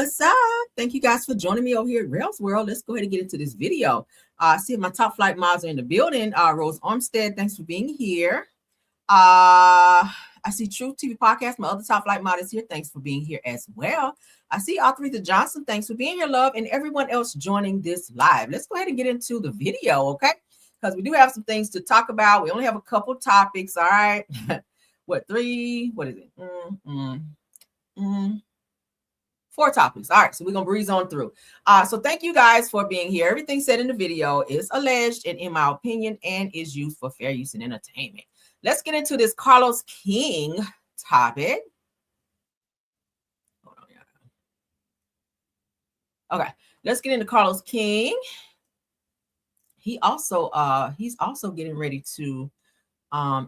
What's up? Thank you guys for joining me over here at Rails World. Let's go ahead and get into this video. See if my top flight mods are in the building. Rose Armstead, thanks for being here. I see Truth TV Podcast. My other top flight mod is here. Thanks for being here as well. I see Aretha Johnson. Thanks for being here, love, and everyone else joining this live. Let's go ahead and get into the video, okay? Because we do have some things to talk about. We only have a couple topics, all right? What, three? What is it? 4 topics. All right, so we're gonna breeze on through. So thank you guys for being here. Everything said in the video is alleged and in my opinion and is used for fair use and entertainment. Let's get into this Carlos King topic. Hold on, yeah. Okay, let's get into Carlos King. He's also getting ready to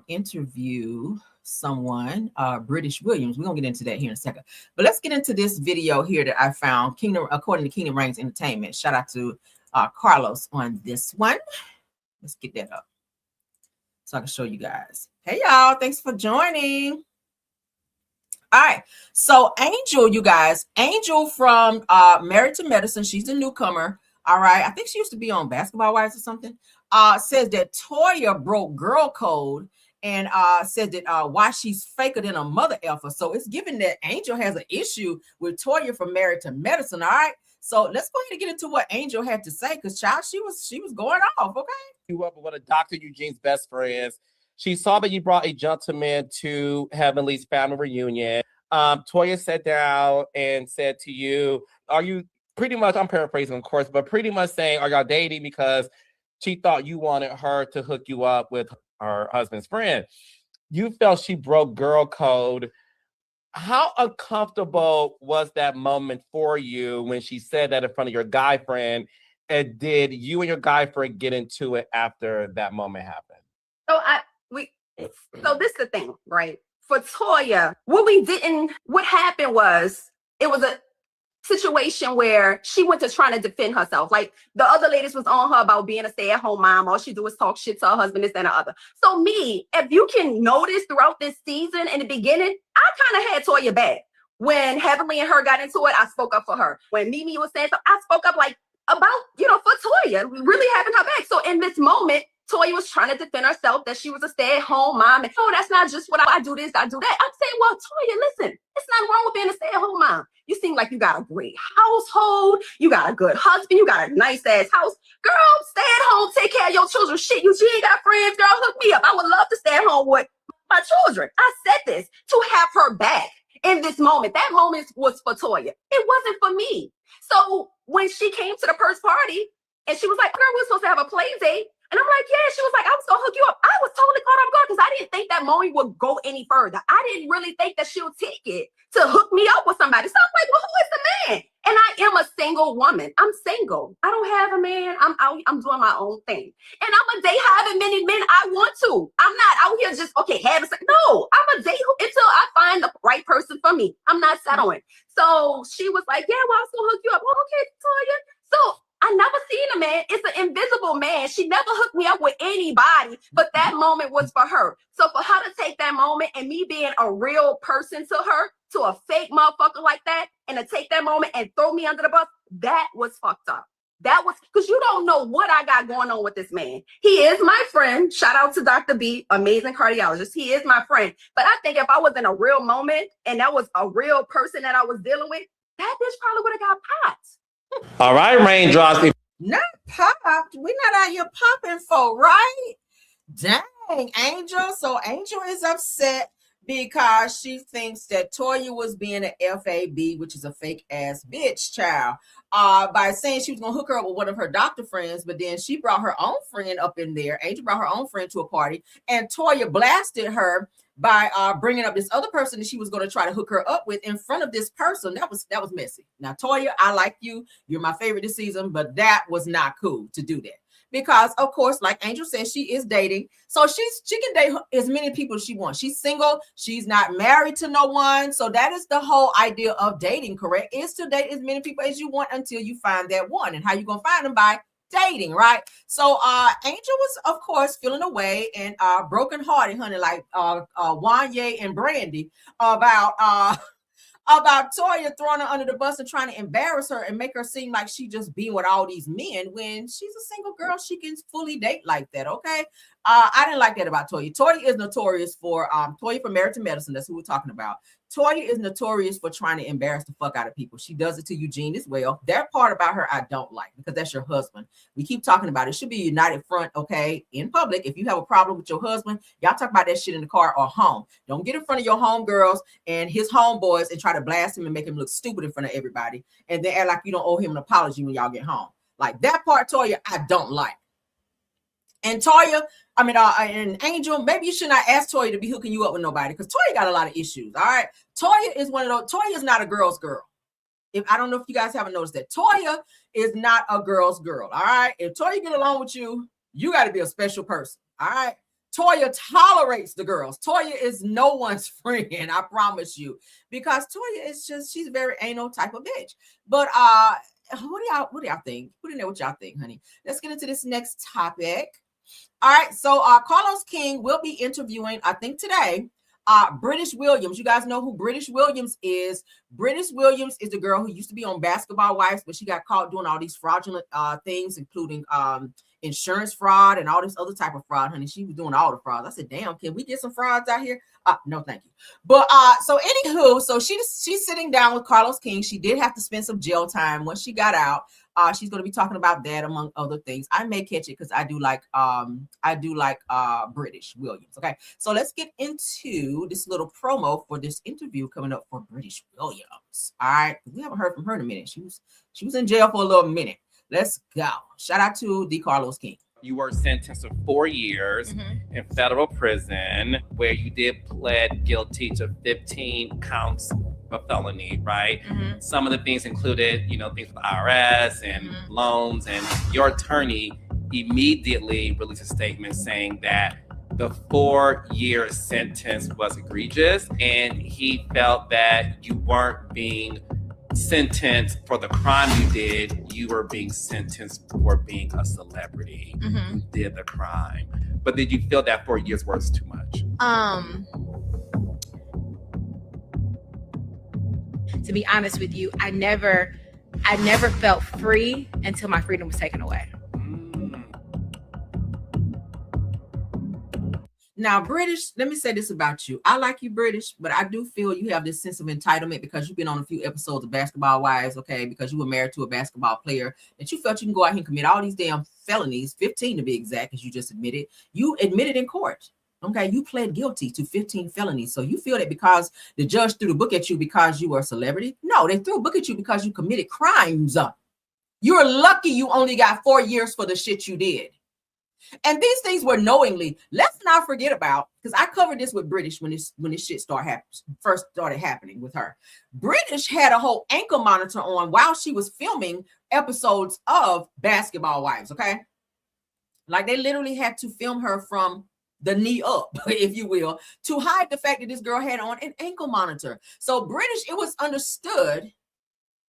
interview someone, British Williams. We're gonna get into that here in a second, but let's get into this video here that I found, according to Kingdom Reigns Entertainment. Shout out to Carlos on this one. Let's get that up so I can show you guys. Hey y'all, thanks for joining. All right, so Angel, you guys, Angel from Married to Medicine, she's the newcomer. All right, I think she used to be on Basketball Wives or something. Says that Toya broke girl code and said that why she's faker than a mother effer. So it's given that Angel has an issue with Toya from Married to Medicine. All right, so let's go ahead and get into what Angel had to say, because child, she was going off. Okay, you up with one of Dr. Eugene's best friends. She saw that you brought a gentleman to Heavenly's family reunion. Toya sat down and said to you, are you pretty much, I'm paraphrasing of course, but pretty much saying, are y'all dating? Because she thought you wanted her to hook you up with her husband's friend. You felt she broke girl code. How uncomfortable was that moment for you when she said that in front of your guy friend? And did you and your guy friend get into it after that moment happened? So this is the thing, right? For Toya, what happened was, it was a situation where she went to trying to defend herself. Like the other ladies was on her about being a stay-at-home mom. All she do is talk shit to her husband, this and the other. So me, if you can notice throughout this season in the beginning, I kind of had Toya back. When Heavenly and her got into it, I spoke up for her. When Mimi was saying something, I spoke up about, for Toya, really having her back. So in this moment, Toya was trying to defend herself that she was a stay-at-home mom. And that's not just what I do this, I do that. I'm saying, well, Toya, listen, it's nothing wrong with being a stay-at-home mom. You seem like you got a great household. You got a good husband. You got a nice-ass house. Girl, stay at home, take care of your children. Shit, you ain't got friends, girl, hook me up. I would love to stay at home with my children. I said this to have her back in this moment. That moment was for Toya. It wasn't for me. So when she came to the first party and she was like, girl, we're supposed to have a play date. And I'm like, yeah. She was like, I was going to hook you up. I was totally caught off guard because I didn't think that moment would go any further. I didn't really think that she'll take it to hook me up with somebody. So I'm like, well, who is the man? And I am a single woman. I'm single. I don't have a man. I'm doing my own thing. And I'm a date however many men I want to. I'm not out here just, having sex. No, I'm a date until I find the right person for me. I'm not settling. So she was like, yeah, well, I was going to hook you up. Well, okay, Toya. So I never seen a man. It's an invisible man. She never hooked me up with anybody, but that moment was for her. So for her to take that moment and me being a real person to her, to a fake motherfucker like that, and to take that moment and throw me under the bus, that was fucked up. That was, because you don't know what I got going on with this man. He is my friend. Shout out to Dr. B, amazing cardiologist. He is my friend. But I think if I was in a real moment and that was a real person that I was dealing with, that bitch probably would have got popped. All right, Raindrops. Not popped. We're not out here popping for, right? Dang, Angel. So Angel is upset because she thinks that Toya was being an FAB, which is a fake ass bitch child, by saying she was gonna hook her up with one of her doctor friends, but then she brought her own friend up in there. Angel brought her own friend to a party, and Toya blasted her by bringing up this other person that she was going to try to hook her up with in front of this person. That was messy. Now, Toya, I like you. You're my favorite this season, but that was not cool to do that. Because, of course, like Angel said, she is dating. So she can date as many people as she wants. She's single. She's not married to no one. So that is the whole idea of dating, correct? Is to date as many people as you want until you find that one. And how you going to find them? By dating, right? So Angel was, of course, feeling away and broken hearted, honey, like Wanye and Brandy about about Toya throwing her under the bus and trying to embarrass her and make her seem like she just being with all these men when she's a single girl. She can fully date like that. Okay. I didn't like that about Toya. Toya is notorious for Toya from Married to Medicine. That's who we're talking about. Toya is notorious for trying to embarrass the fuck out of people. She does it to Eugene as well. That part about her I don't like because that's your husband. We keep talking about it. It should be a united front, okay, in public. If you have a problem with your husband, y'all talk about that shit in the car or home. Don't get in front of your homegirls and his homeboys and try to blast him and make him look stupid in front of everybody and then act like you don't owe him an apology when y'all get home. Like that part, Toya, I don't like. And Toya, and Angel, maybe you should not ask Toya to be hooking you up with nobody because Toya got a lot of issues. All right. Toya is one of those. Toya is not a girl's girl. I don't know if you guys haven't noticed that. Toya is not a girl's girl. All right. If Toya get along with you, you got to be a special person. All right. Toya tolerates the girls. Toya is no one's friend, I promise you. Because Toya is she's a very anal type of bitch. But what do y'all think? Put in there what y'all think, honey. Let's get into this next topic. All right, so Carlos King will be interviewing, I think today, British Williams. You guys know who British Williams is. British Williams is the girl who used to be on Basketball Wives, but she got caught doing all these fraudulent things, including insurance fraud and all this other type of fraud, honey. She was doing all the frauds. I said, damn, can we get some frauds out here? No, thank you. But so anywho, so she's sitting down with Carlos King. She did have to spend some jail time once she got out. She's going to be talking about that among other things. I may catch it because I do like British Williams. Okay, so let's get into this little promo for this interview coming up for British Williams. All right, we haven't heard from her in a minute. She was in jail for a little minute. Let's go. Shout out to the Carlos King. You were sentenced to 4 years in federal prison where you did plead guilty to 15 counts of felony, right? Some of the things included, things with the IRS and loans, and your attorney immediately released a statement saying that the 4-year sentence was egregious and he felt that you weren't being sentenced for the crime you did. You were being sentenced for being a celebrity who did the crime. But did you feel that 4 years was too much? To be honest with you, I never felt free until my freedom was taken away. Now, British, let me say this about you. I like you, British, but I do feel you have this sense of entitlement because you've been on a few episodes of Basketball Wives, okay, because you were married to a basketball player, that you felt you can go out here and commit all these damn felonies, 15 to be exact, as you just admitted. You admitted in court, okay? You pled guilty to 15 felonies. So you feel that because the judge threw the book at you because you were a celebrity? No, they threw a book at you because you committed crimes. You're lucky you only got 4 years for the shit you did. And these things were knowingly. Let's not forget about, because I covered this with British when this shit first started happening with her. British had a whole ankle monitor on while she was filming episodes of Basketball Wives, okay? Like they literally had to film her from the knee up, if you will, to hide the fact that this girl had on an ankle monitor. So British, it was understood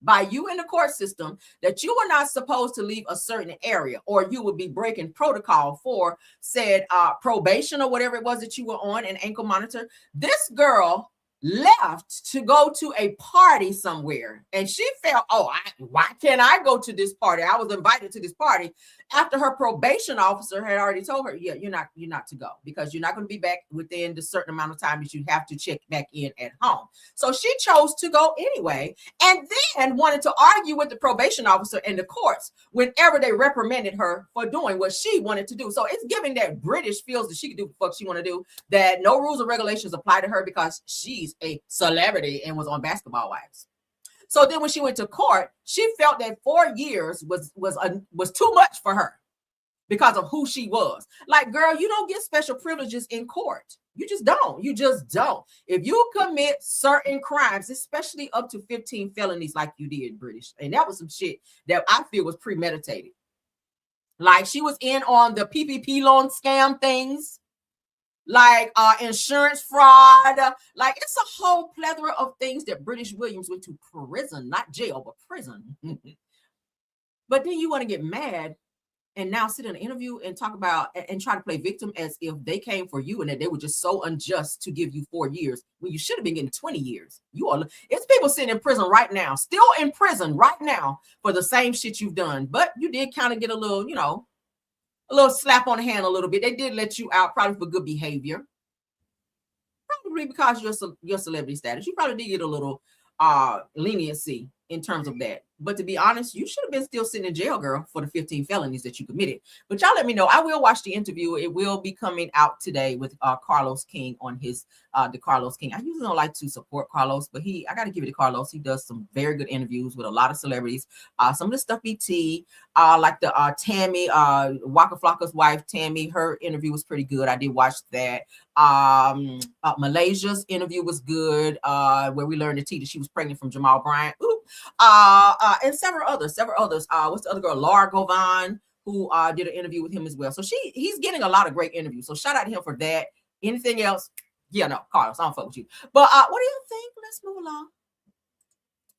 by you in the court system that you were not supposed to leave a certain area or you would be breaking protocol for said probation or whatever it was that you were on an ankle monitor. This girl left to go to a party somewhere and she felt, why can't I go to this party? I was invited to this party after her probation officer had already told her, yeah, you're not to go because you're not going to be back within the certain amount of time that you have to check back in at home. So she chose to go anyway and then wanted to argue with the probation officer in the courts whenever they reprimanded her for doing what she wanted to do. So it's giving that British feels that she can do what she want to do, that no rules or regulations apply to her because she's a celebrity and was on Basketball Wives. So then when she went to court, she felt that 4 years was too much for her because of who she was. Like, girl, you don't get special privileges in court. You just don't. If you commit certain crimes, especially up to 15 felonies like you did, British, and that was some shit that I feel was premeditated. Like she was in on the PPP loan scam things, like insurance fraud, like it's a whole plethora of things that British Williams went to prison, not jail, but prison. But then you want to get mad and now sit in an interview and talk about and try to play victim as if they came for you and that they were just so unjust to give you 4 years when you should have been getting 20 years. It's people sitting in prison right now, still in prison right now for the same shit you've done. But you did kind of get a little, a little slap on the hand a little bit. They did let you out probably for good behavior. Probably because your celebrity status. You probably did get a little leniency in terms of that. But to be honest, you should have been still sitting in jail, girl, for the 15 felonies that you committed. But y'all let me know. I will watch the interview. It will be coming out today with Carlos King on his the Carlos King. I usually don't like to support Carlos, but I got to give it to Carlos. He does some very good interviews with a lot of celebrities. Some of the stuff BT, like the Tammy, Waka Flocka's wife, Tammy, her interview was pretty good. I did watch that. Malaysia's interview was good, where we learned that she was pregnant from Jamal Bryant. And several others. What's the other girl? Laura Govan, who did an interview with him as well. So he's getting a lot of great interviews. So shout out to him for that. Anything else? Yeah, no, Carlos, I don't fuck with you. But what do you think? Let's move along.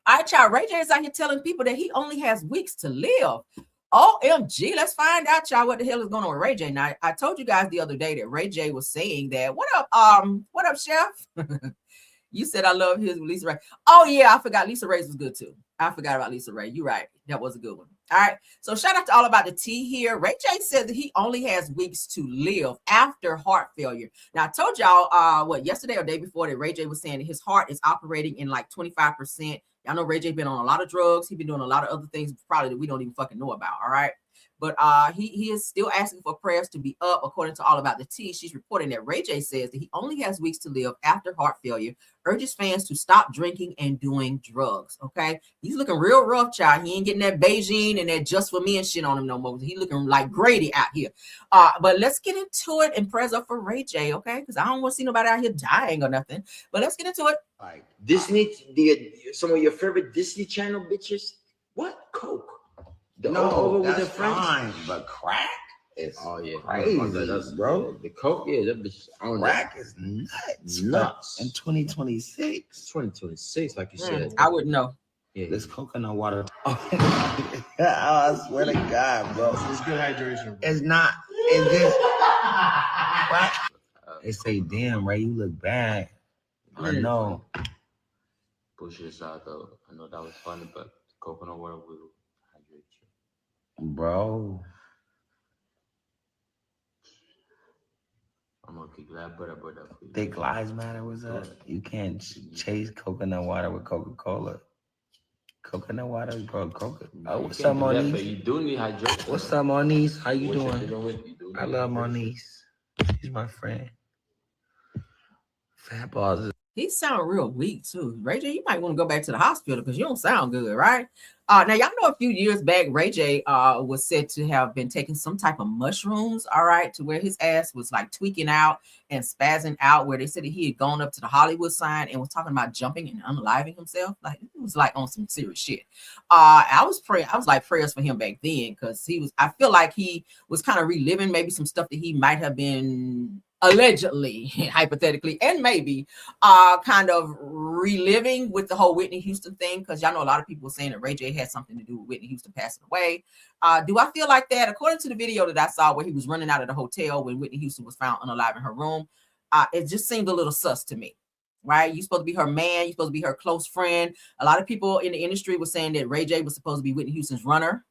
All right, y'all. Ray J is out here telling people that he only has weeks to live. OMG, let's find out, y'all, what the hell is going on with Ray J. Now, I told you guys the other day that Ray J was saying that. What up, Chef? You said I love his with Lisa Ray. Oh, yeah, I forgot Lisa Ray's was good, too. I forgot about Lisa Ray. You're right. That was a good one. All right. So shout out to All About the Tea here. Ray J said that he only has weeks to live after heart failure. Now, I told y'all, yesterday or day before that Ray J was saying that his heart is operating in like 25%. Y'all know Ray J been on a lot of drugs. He's been doing a lot of other things probably that we don't even fucking know about. All right. But he is still asking for prayers to be up. According to All About the Tea, she's reporting that Ray J says that he only has weeks to live after heart failure, urges fans to stop drinking and doing drugs. Okay. He's looking real rough, child. He ain't getting that Beijing and that Just For Me and shit on him no more. He looking like Grady out here. But let's get into it and prayers up for Ray J, okay? Because I don't want to see nobody out here dying or nothing. But let's get into it. All right. Disney, some of your favorite Disney Channel bitches? What? Coke. No, that's fine, but crack is crazy, bro. The Coke, that bitch. Crack is nuts. In 2026. 2026, like you said. I wouldn't know. Yeah. This coconut water. I swear to God, bro. It's good hydration. Bro. It's not. It's just. What? They say, damn, Ray, you look bad. I know. Push this out, though. I know that was funny, but coconut water will hydrate you. Bro. I'm gonna keep that butter for you. Thick Lives Matter was up. You can't chase coconut water with Coca-Cola. Coconut water, bro. Oh, what's up, Monique? You do need hydration. What's up, Monique? How you doing? I love Monique. She's my friend. Fat balls. He sound real weak too. Ray J, you might want to go back to the hospital because you don't sound good, right? Now y'all know a few years back, Ray J was said to have been taking some type of mushrooms, all right, to where his ass was like tweaking out and spazzing out, where they said that he had gone up to the Hollywood sign and was talking about jumping and unaliving himself. Like it was like on some serious shit. I was like prayers for him back then because I feel like he was kind of reliving maybe some stuff that he might have been allegedly, hypothetically, and maybe kind of reliving with the whole Whitney Houston thing, because y'all know a lot of people were saying that Ray J had something to do with Whitney Houston passing away. Do I feel like that? According to the video that I saw where he was running out of the hotel when Whitney Houston was found unalive in her room, it just seemed a little sus to me. Right? You're supposed to be her man. You're supposed to be her close friend. A lot of people in the industry were saying that Ray J was supposed to be Whitney Houston's runner.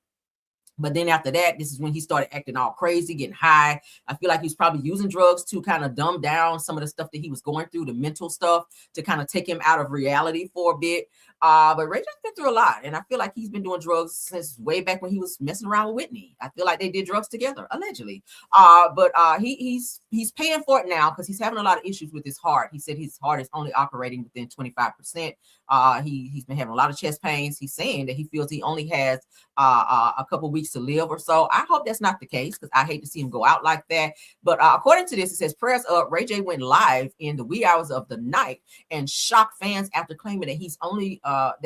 But then after that, this is when he started acting all crazy, getting high. I feel like he was probably using drugs to kind of dumb down some of the stuff that he was going through, the mental stuff, to kind of take him out of reality for a bit. But Ray J's been through a lot. And I feel like he's been doing drugs since way back when he was messing around with Whitney. I feel like they did drugs together, allegedly. But he's paying for it now because he's having a lot of issues with his heart. He said his heart is only operating within 25%. He's been having a lot of chest pains. He's saying that he feels he only has a couple weeks to live or so. I hope that's not the case because I hate to see him go out like that. But according to this, it says prayers up. Ray J went live in the wee hours of the night and shocked fans after claiming that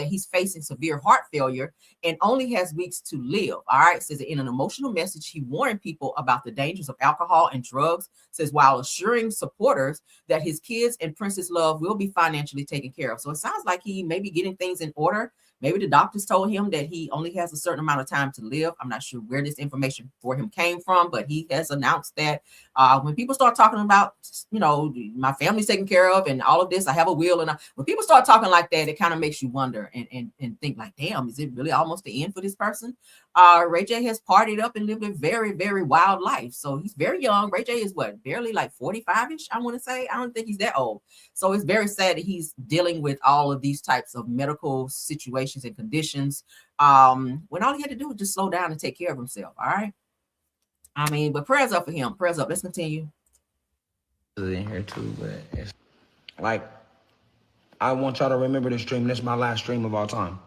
he's facing severe heart failure and only has weeks to live. All right, it says in an emotional message, he warned people about the dangers of alcohol and drugs. Says while assuring supporters that his kids and Princess Love will be financially taken care of. So it sounds like he may be getting things in order. Maybe the doctors told him that he only has a certain amount of time to live. I'm not sure where this information for him came from, but he has announced that when people start talking about, you know, my family's taken care of and all of this, I have a will. And when people start talking like that, it kind of makes you wonder and think like, damn, is it really almost the end for this person? Ray J has partied up and lived a very, very wild life. So he's very young. Ray J is what, barely like 45-ish, I want to say. I don't think he's that old. So it's very sad that he's dealing with all of these types of medical situations and conditions when all he had to do was just slow down and take care of himself. All right. I mean, but prayers up for him. Prayers up. Let's continue. In here too, but it's like, I want y'all to remember this stream. This is my last stream of all time.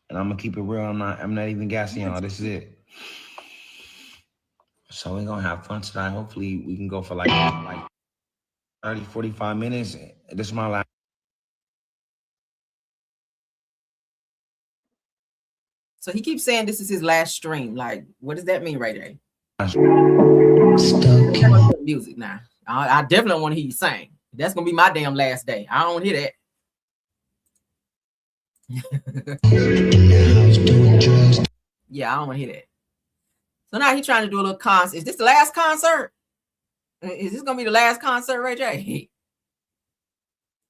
And I'm gonna keep it real. I'm not even gassing y'all. This is it. So we're gonna have fun tonight. Hopefully we can go for like 30, 45 minutes. This is my last. So he keeps saying this is his last stream. Like, what does that mean, Ray J? Music now. I definitely want to hear you sing. That's gonna be my damn last day. I don't want to hear that. Yeah, I don't want to hear that. So now he's trying to do a little concert. Is this the last concert? Is this gonna be the last concert, Ray J?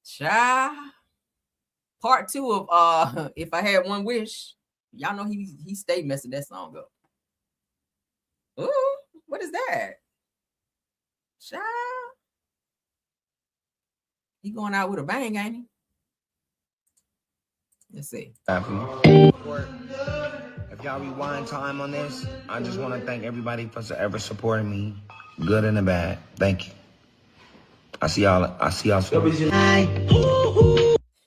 Child. Part 2 of If I Had One Wish. Y'all know he stayed messing that song up. Ooh, what is that? Child. He going out with a bang, ain't he? Let's see. If y'all rewind time on this, I just want to thank everybody for ever supporting me, good and the bad. Thank you. I see y'all soon.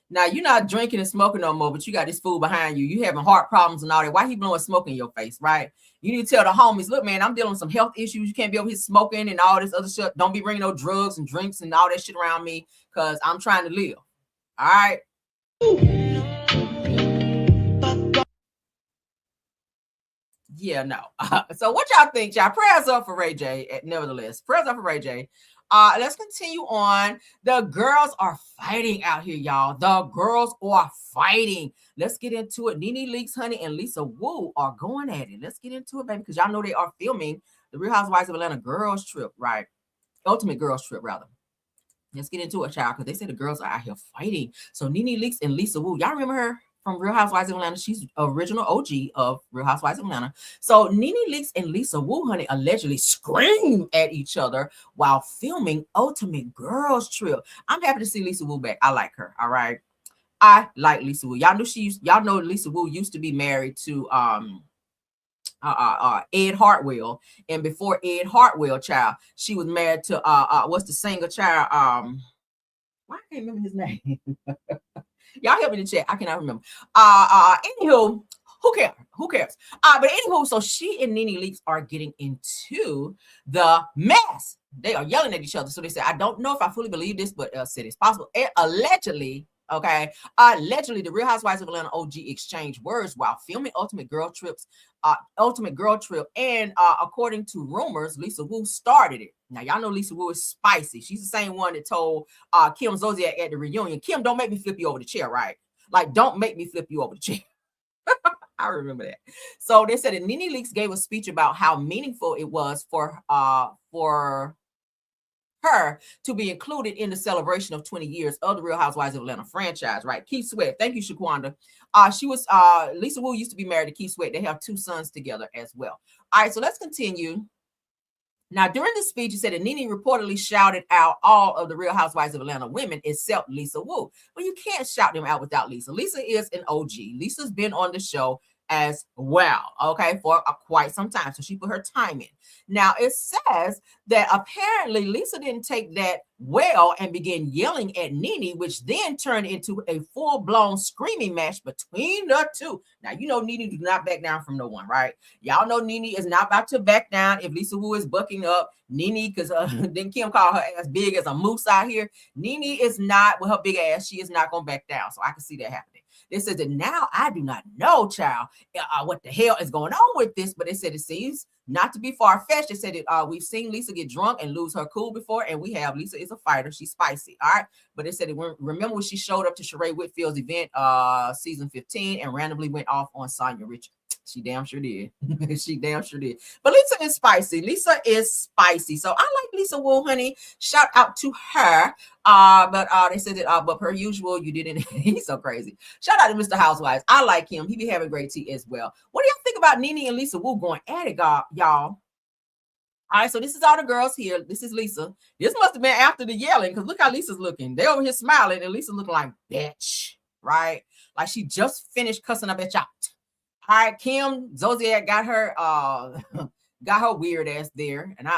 Now you're not drinking and smoking no more, but you got this fool behind you. You having heart problems and all that. Why he blowing smoke in your face, right? You need to tell the homies, look, man, I'm dealing with some health issues. You can't be over here smoking and all this other shit. Don't be bringing no drugs and drinks and all that shit around me because I'm trying to live. All right. Yeah, no. So what y'all think, y'all? Prayers up for Ray J. Nevertheless, prayers up for Ray J. Let's continue on. The girls are fighting out here, y'all. The girls are fighting. Let's get into it. Nene Leakes, Honey, and Lisa Wu are going at it. Let's get into it, baby, because y'all know they are filming the Real Housewives of Atlanta girls trip, right? Ultimate girls trip, rather. Let's get into it, child, because they say the girls are out here fighting. So Nene Leakes and Lisa Wu, y'all remember her from Real Housewives of Atlanta? She's original OG of Real Housewives of Atlanta. So Nene Leakes and Lisa Wu, honey, allegedly scream at each other while filming Ultimate Girls Trip. I'm happy to see Lisa Wu back. I like her. All right. I like Lisa Wu. Y'all know Lisa Wu used to be married to Ed Hartwell. And before Ed Hartwell, child, she was married to what's the singer, child? Why I can't remember his name. Y'all help me in the chat. I cannot remember. Anywho, who cares? But anywho, so she and Nene Leakes are getting into the mess. They are yelling at each other. So they say, I don't know if I fully believe this, but said it's possible. And allegedly, the Real Housewives of Atlanta OG exchanged words while filming Ultimate Girl Trip. And according to rumors, Lisa Wu started it. Now, y'all know Lisa Wu is spicy. She's the same one that told Kim Zolciak at the reunion, Kim, don't make me flip you over the chair, right? Like, don't make me flip you over the chair. I remember that. So they said that Nene Leakes gave a speech about how meaningful it was for her to be included in the celebration of 20 years of the Real Housewives of Atlanta franchise, right? Keith Sweat. Thank you, Shaquanda. Lisa Wu used to be married to Keith Sweat. They have 2 sons together as well. All right, so let's continue. Now, during the speech, he said that Nene reportedly shouted out all of the Real Housewives of Atlanta women except Lisa Wu. Well, you can't shout them out without Lisa. Lisa is an OG. Lisa's been on the show as well, okay, for quite some time. So she put her time in. Now, it says that apparently Lisa didn't take that well and began yelling at Nene, which then turned into a full-blown screaming match between the two. Now, you know Nene do not back down from no one, right? Y'all know Nene is not about to back down if Lisa Wu is bucking up. Nene, because then Kim called her ass big as a moose out here. Nene is not, with her big ass, she is not going to back down. So I can see that happening. They said that now I do not know, child, what the hell is going on with this, but they said it seems not to be far-fetched. They said that we've seen Lisa get drunk and lose her cool before, and we have. Lisa is a fighter. She's spicy, all right? But they said that remember when she showed up to Sheree Whitfield's event, season 15, and randomly went off on Sonya Richard. She damn sure did. She damn sure did. But Lisa is spicy. Lisa is spicy. So I like Lisa Wu, honey. Shout out to her. But they said that, but per usual, you didn't. He's so crazy. Shout out to Mr. Housewives. I like him. He be having great tea as well. What do y'all think about Nene and Lisa Wu going at it, y'all? All right, so this is all the girls here. This is Lisa. This must have been after the yelling, because look how Lisa's looking. They over here smiling, and Lisa looking like, bitch, right? Like she just finished cussing a bitch out. All right, Kim Zodiac got her weird ass there. And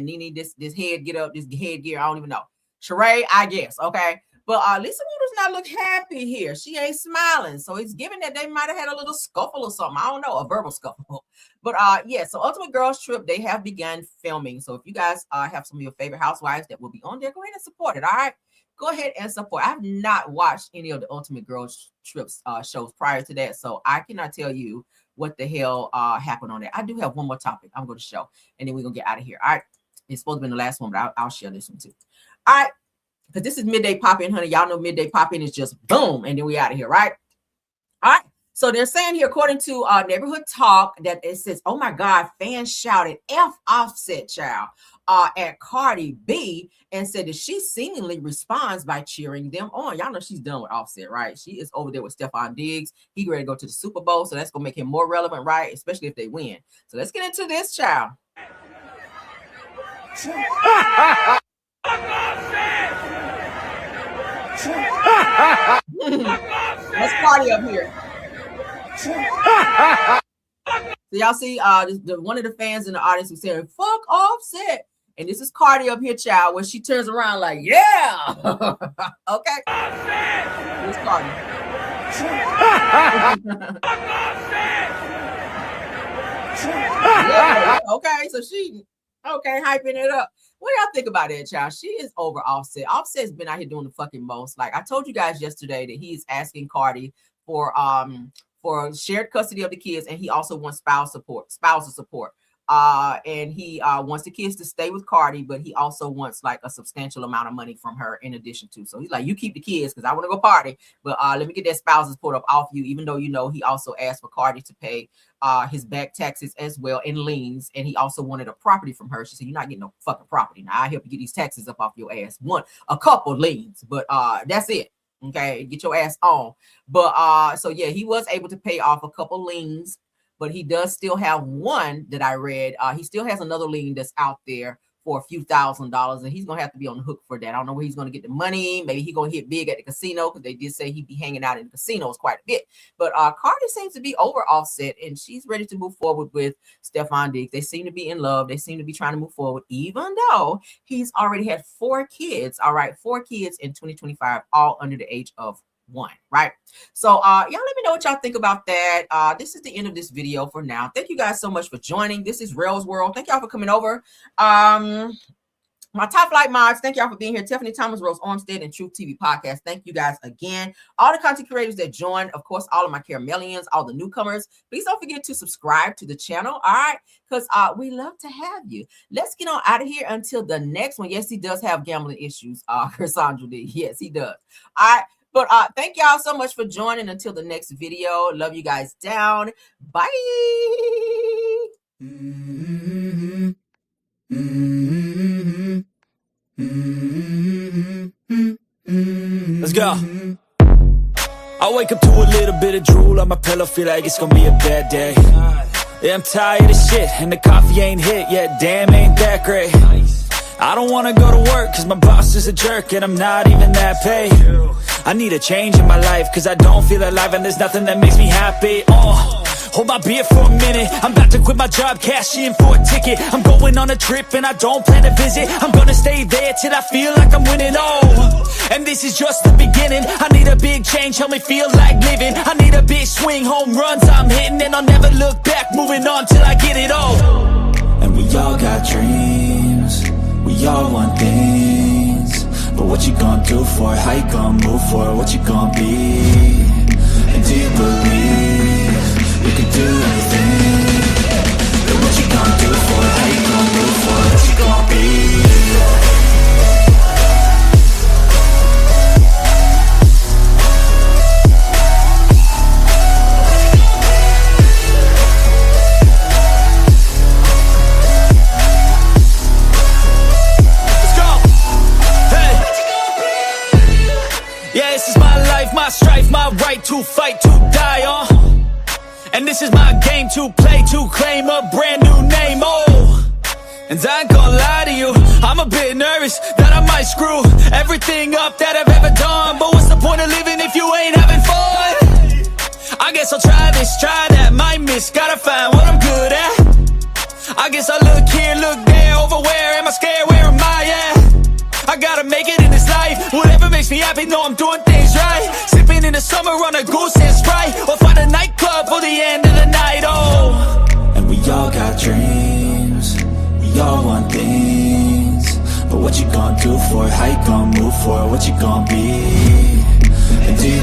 Nene, this head headgear, I don't even know. Sheree, I guess, okay. But Lisa Wu does not look happy here. She ain't smiling. So it's given that they might have had a little scuffle or something. I don't know, a verbal scuffle. But yeah, so Ultimate Girls Trip, they have begun filming. So if you guys have some of your favorite housewives that will be on there, go ahead and support it, all right? Go ahead and support. I've not watched any of the Ultimate Girls Trips shows prior to that, so I cannot tell you what the hell happened on there. I do have one more topic I'm going to show, and then we're going to get out of here. All right. It's supposed to be the last one, but I'll share this one too. All right. Because this is Midday Pop-In, honey. Y'all know Midday Pop-In is just boom, and then we out of here, right? All right. So they're saying here, according to Neighborhood Talk, that it says, oh my God, fans shouted F Offset, child, at Cardi B, and said that she seemingly responds by cheering them on. Y'all know she's done with Offset, right? She is over there with Stephon Diggs. He ready to go to the Super Bowl, so that's going to make him more relevant, right? Especially if they win. So let's get into this, child. Let's party up here. So y'all see one of the fans in the audience was saying, fuck Offset. And this is Cardi up here, child, where she turns around like, yeah. Okay. Here's Cardi. Yeah, okay, so she, hyping it up. What do y'all think about that, child? She is over Offset. Offset's been out here doing the fucking most. Like I told you guys yesterday that he's asking Cardi for shared custody of the kids, and he also wants spousal support. And he wants the kids to stay with Cardi, but he also wants like a substantial amount of money from her in addition to. So he's like, you keep the kids because I want to go party, but let me get that spousal support up off you, even though he also asked for Cardi to pay his back taxes as well and liens, and he also wanted a property from her. She said, you're not getting no fucking property. Now I help you get these taxes up off your ass. A couple liens, but that's it. Okay, get your ass on. But so yeah, he was able to pay off a couple liens, but he does still have one that I read. He still has another lien that's out there for a few $1,000s, and he's gonna have to be on the hook for that. I don't know where he's gonna get the money. Maybe he's gonna hit big at the casino, because they did say he'd be hanging out in the casinos quite a bit. But Cardi seems to be over Offset, and she's ready to move forward with Stephon Diggs. They seem to be in love. They seem to be trying to move forward, even though he's already had 4 kids. All right, 4 kids in 2025, all under the age of 1, right? So y'all let me know what y'all think about that. This is the end of this video for now. Thank you guys so much for joining. This is RHOA's World. Thank y'all for coming over. My top flight mods, thank y'all for being here. Tiffany Thomas, Rose Armstead, and Truth TV Podcast. Thank you guys again. All the content creators that joined, of course, all of my Caramellians, all the newcomers. Please don't forget to subscribe to the channel, all right? Because we love to have you. Let's get on out of here until the next one. Yes, he does have gambling issues, Cassandra did. Yes, he does. All right. But thank y'all so much for joining. Until the next video. Love you guys down. Bye. Let's go. I wake up to a little bit of drool on my pillow, feel like it's gonna be a bad day. Yeah, I'm tired of shit, and the coffee ain't hit yet. Damn, ain't that great. I don't wanna go to work, cause my boss is a jerk, and I'm not even that paid. I need a change in my life, cause I don't feel alive, and there's nothing that makes me happy. Hold my beer for a minute, I'm about to quit my job, cash in for a ticket. I'm going on a trip and I don't plan to visit. I'm gonna stay there till I feel like I'm winning, and this is just the beginning. I need a big change, help me feel like living. I need a big swing, home runs I'm hitting, and I'll never look back, moving on till I get it all. And we all got dreams, we all want things, but what you gonna do for it? How you gonna move for it? What you gonna be? strife, my right to fight, to die on. And this is my game to play, to claim a brand new name, oh. And I ain't gonna lie to you, I'm a bit nervous that I might screw everything up that I've ever done. But what's the point of living if you ain't having fun? I guess I'll try this, try that, might miss, gotta find what I'm good at. I guess I look here, look there, over where am I scared, where am I at? I gotta make it in this life, whatever makes me happy, know I'm doing things right. Sipping in the summer on a goose and Sprite, or find a nightclub for the end of the night, oh. And we all got dreams, we all want things, but what you gonna do for it? How you gonna move for it? What you gonna be? And do you